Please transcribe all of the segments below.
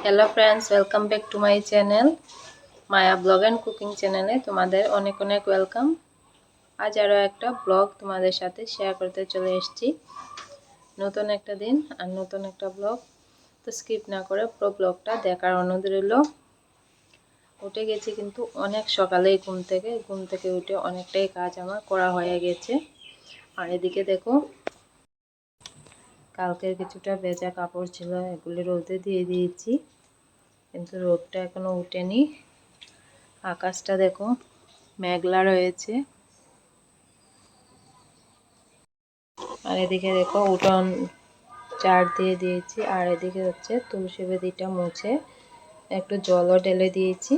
Hello friends, welcome back to my channel Maya blog and cooking চ্যানেলে তোমাদের অনেক অনেক ওয়েলকাম। আজ আরও একটা ব্লগ তোমাদের সাথে শেয়ার করতে চলে এসেছি। নতুন একটা দিন আর নতুন একটা ব্লগ, তো স্কিপ না করে পুরো ব্লগটা দেখার অনুরোধ রইল। উঠে গেছি কিন্তু অনেক সকালেই ঘুম থেকে উঠে অনেকটাই কাজ আমার করা হয়ে গেছে। আর এদিকে দেখো, কালকের কিছুটা ভেজা কাপড় ছিল, এগুলি রোদে দিয়ে দিয়েছি, কিন্তু রোদটা এখনো উঠেনি। আকাশটা দেখো মেঘলা রয়েছে। আর এদিকে দেখো উঠোন ঝাড় দিয়ে দিয়েছি, আর এদিকে হচ্ছে তুলসী বেদিটা মুছে একটু জলও ঢেলে দিয়েছি।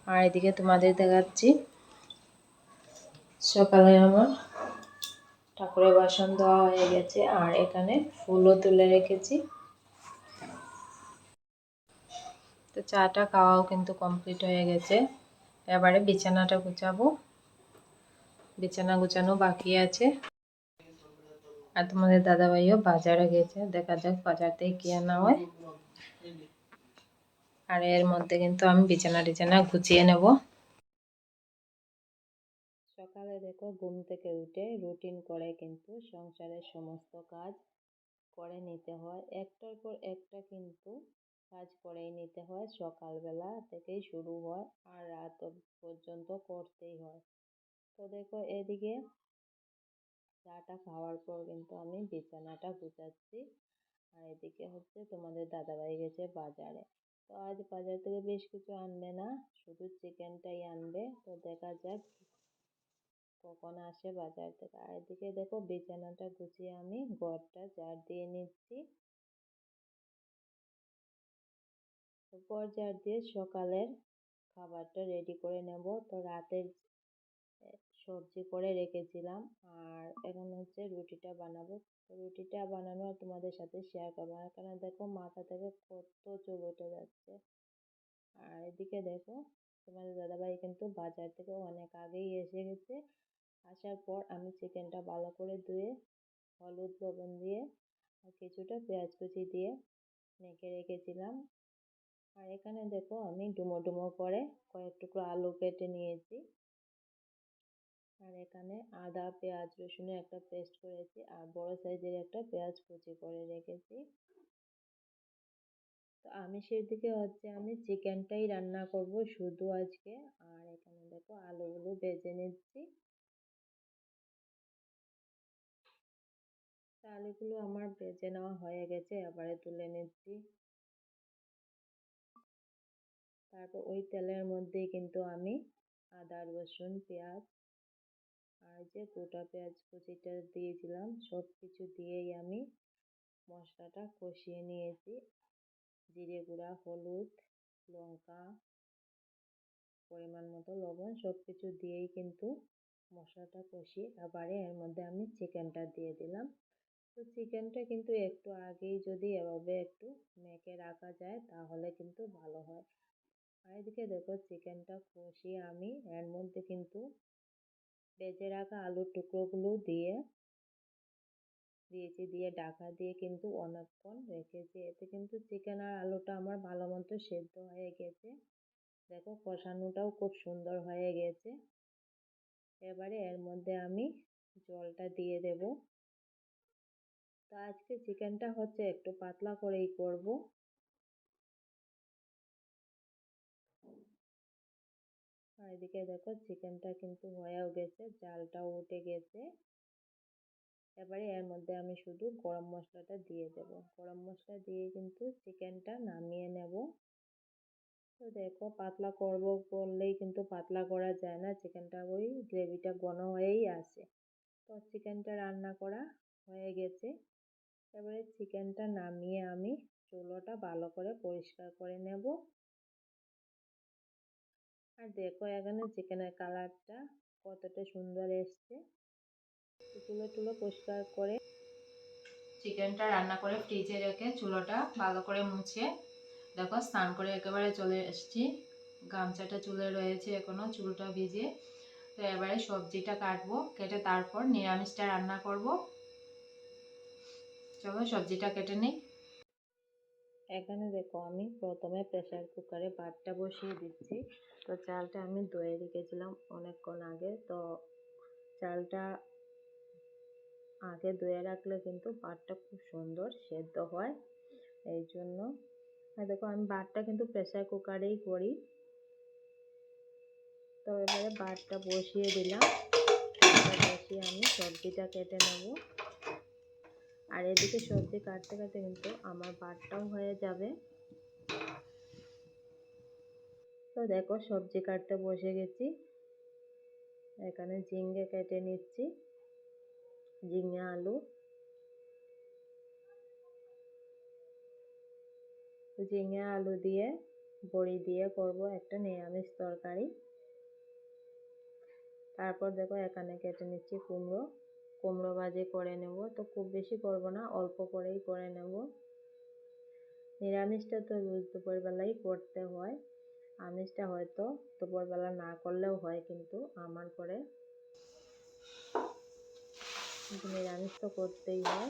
আর এদিকে তোমাদের দেখাচ্ছি সকালে আমার ঠাকুরের বাসন দেওয়া হয়ে গেছে, আর এখানে ফুলও তুলে রেখেছি। তো চাটা খাওয়াও কিন্তু কমপ্লিট হয়ে গেছে। এবারে বিছানাটা গুছাবো, বিছানা গুছানো বাকি আছে। আর তোমাদের দাদাভাইও বাজারে গেছে, দেখা যাক বাজার থেকে কি আনা হয়। আর এর মধ্যে কিন্তু আমি বিছানা গুছিয়ে নেব। সকালে দেখো ঘুম থেকে উঠে রুটিন করে কিন্তু সংসারের সমস্ত কাজ করে নিতে হয়, একটার পর একটা কিন্তু কাজ করেই নিতে হয়। সকালবেলা থেকেই শুরু হয় আর রাত পর্যন্ত করতেই হয়। তো দেখো এদিকে চাটা খাওয়ার পর কিন্তু আমি বিছানাটা গুছাচ্ছি। আর এদিকে হচ্ছে তোমাদের দাদাভাই গেছে বাজারে। তো আজ বাজার থেকে বেশ কিছু আনবে না, শুধু চিকেনটাই আনবে। তো দেখা যাক কখন আসে বাজার থেকে। আর এদিকে দেখো বিছানাটা গুছিয়ে আমি ঘরটা ঝাড় দিয়ে নিচ্ছি। ঘর ঝাড় দিয়ে সকালের খাবারটা রেডি করে নেব। তো রাতের সবজি করে রেখেছিলাম, আর এখন হচ্ছে রুটিটা বানাবো। তো রুটিটা বানানো আর তোমাদের সাথে শেয়ার করবো না, কারণ দেখো মাথা থেকে কত চুল উঠে যাচ্ছে। আর এদিকে দেখো তোমাদের দাদাভাই কিন্তু বাজার থেকে অনেক আগেই এসে গেছে। আসার পর আমি চিকেনটা ভালো করে ধুয়ে হলুদ লবণ দিয়ে আর কিছুটা পেঁয়াজ কুচি দিয়ে মেখে রেখেছিলাম। আর এখানে দেখো আমি ডুমো ডুমো করে কয়েক টুকরো আলু কেটে নিয়েছি। আর এখানে আদা পেঁয়াজ রসুনের একটা পেস্ট করেছি, আর বড় সাইজের একটা পেঁয়াজ কুচি করে রেখেছি। তো আমি সেদিকে হচ্ছে আমি চিকেনটাই রান্না করব শুধু আজকে। আর এখানে দেখো আলুগুলো ভেজে নিচ্ছি। আলুগুলো আমার ভেজে নেওয়া হয়ে গেছে, এবারে তুলে নিচ্ছি। তারপর ওই তেলের মধ্যেই কিন্তু আমি আদা রসুন পেঁয়াজ আর যে গোটা পেঁয়াজ কুচিটা দিয়েছিলাম সব কিছু দিয়েই আমি মশলাটা কষিয়ে নিয়েছি। জিরে গুঁড়া, হলুদ, লঙ্কা, পরিমাণ মতো লবণ সব কিছু দিয়েই কিন্তু মশলাটা কষিয়ে এবারে এর মধ্যে আমি চিকেনটা দিয়ে দিলাম। তো চিকেনটা কিন্তু একটু আগেই যদি এভাবে একটু মেখে রাখা যায় তাহলে কিন্তু ভালো হয়। আর এদিকে দেখো চিকেনটা কষিয়ে আমি এর মধ্যে কিন্তু ভেজে রাখা আলুর টুকরোগুলো দিয়ে ঢাকা দিয়ে কিন্তু অনেকক্ষণ রেখেছি। এতে কিন্তু চিকেন আর আলুটা আমার ভালো মতো সেদ্ধ হয়ে গেছে। দেখো কষানোটাও খুব সুন্দর হয়ে গেছে। এবারে এর মধ্যে আমি জলটা দিয়ে দেব। তো আজকে চিকেনটা হচ্ছে একটু পাতলা করেই করব। আর এদিকে দেখো চিকেনটা কিন্তু হয়েও গেছে, জালটাও উঠে গেছে। এবারে এর মধ্যে আমি শুধু গরম মশলাটা দিয়ে দেব। গরম মশলা দিয়ে কিন্তু চিকেনটা নামিয়ে নেব। তো দেখো পাতলা করব বললেই কিন্তু পাতলা করা যায় না, চিকেনটা ওই গ্রেভিটা ঘন হয়েই আসে। তো চিকেনটা রান্না করা হয়ে গেছে। এবারে চিকেনটা নামিয়ে আমি চুলোটা ভালো করে পরিষ্কার করে নেব। আর দেখো এখানে চিকেনের কালারটা কতটা সুন্দর এসছে। চুলো পরিষ্কার করে চিকেনটা রান্না করে ফ্রিজে রেখে চুলোটা ভালো করে মুছে দেখো স্নান করে একেবারে চলে এসেছি। গামছাটা চুলে রয়েছে এখনো, চুলটা ভিজে। তো এবারে সবজিটা কাটবো, কেটে তারপর নিরামিষটা রান্না করব। চলো সবজিটা কেটে নিই। এখানে দেখো আমি প্রথমে প্রেসার কুকারে ভাতটা বসিয়ে দিচ্ছি। তো চালটা আমি ধুয়ে রেখেছিলাম অনেকক্ষণ আগে। তো চালটা আগে ধুয়ে রাখলে কিন্তু ভাতটা খুব সুন্দর সেদ্ধ হয়, এই জন্য। আর দেখো আমি ভাতটা কিন্তু প্রেসার কুকারেই করি। তো এবারে ভাতটা বসিয়ে দিলাম। বসিয়ে আমি সবজিটা কেটে নেব। আর এদিকে সবজি কাটতে কাটতে কিন্তু আমার ভাতটাও হয়ে যাবে। তো দেখো সবজি কাটতে বসে গেছি। এখানে ঝিঙ্গে কেটে নিচ্ছি, ঝিঙ্গে আলু। ঝিঙ্গে আলু দিয়ে বড়ি দিয়ে করব একটা নিরামিষ তরকারি। তারপর দেখো এখানে কেটে নিচ্ছি কুমড়ো, কুমড়ো ভাজি করে নেব। তো খুব বেশি করব না, অল্প করেই করে নেব। নিরামিষটা তো রোজ দুপুরবেলাই করতে হয়, আমিষটা হয়তো দুপুরবেলা না করলেও হয়, কিন্তু আমার করে নিরামিষ তো করতেই হয়।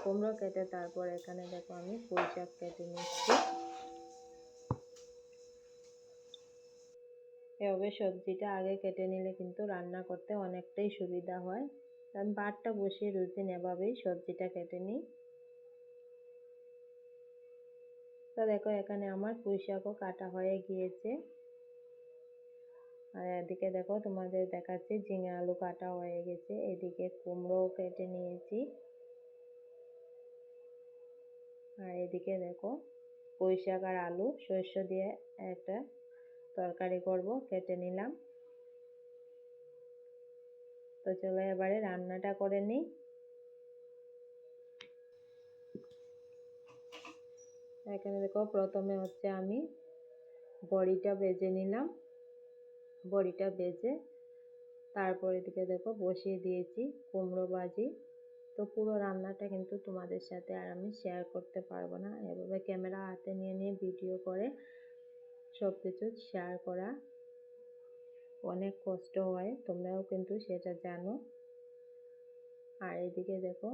কুমড়ো কেটে তারপর এখানে দেখো আমি পুঁই শাক কেটে নিচ্ছি। এভাবে সবজিটা আগে কেটে নিলে কিন্তু রান্না করতে অনেকটাই সুবিধা হয়। আমি ভাতটা বসিয়ে রুটিন এভাবেই সবজিটা কেটে নিই। তো দেখো এখানে আমার পুঁই শাকও কাটা হয়ে গিয়েছে। আর এদিকে দেখো তোমাদের দেখাচ্ছি ঝিঙে আলু কাটা হয়ে গেছে। এদিকে কুমড়োও কেটে নিয়েছি। আর এদিকে দেখো পুঁই শাক আর আলু সর্ষে দিয়ে একটা তরকারি করব, কেটে নিলাম। তো চলো এবারে রান্নাটা করে নিই। এখানে দেখো প্রথমে হচ্ছে আমি বড়িটা ভেজে নিলাম। বড়িটা ভেজে তারপর এদিকে দেখো বসিয়ে দিয়েছি কুমড়ো ভাজি। তো পুরো রান্নাটা কিন্তু তোমাদের সাথে আর আমি শেয়ার করতে পারবো না, এভাবে ক্যামেরা হাতে নিয়ে নিয়ে ভিডিও করে সব কিছু শেয়ার করা অনেক কষ্ট হয়, তোমরাও কিন্তু সেটা জানো। আর এদিকে দেখো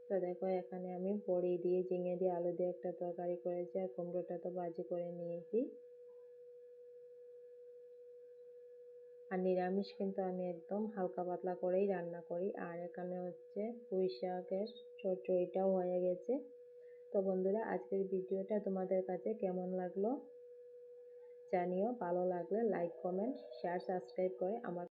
তো দেখো এখানে আমি বড়ি দিয়ে ঝিঙে দিয়ে আলু দিয়ে একটা তরকারি করেছি, আর কুমড়োটা তো ভাজি করে নিয়েছি। আর নিরামিষ কিন্তু আমি একদম হালকা পাতলা করেই রান্না করি। আর এখানে হচ্ছে পুঁই শাকের চচ্চড়িটাও হয়ে গেছে। তো বন্ধুরা আজকের ভিডিওটা তোমাদের কাছে কেমন লাগলো জানিও। ভালো লাগলে লাইক, কমেন্ট, শেয়ার, সাবস্ক্রাইব করে আমার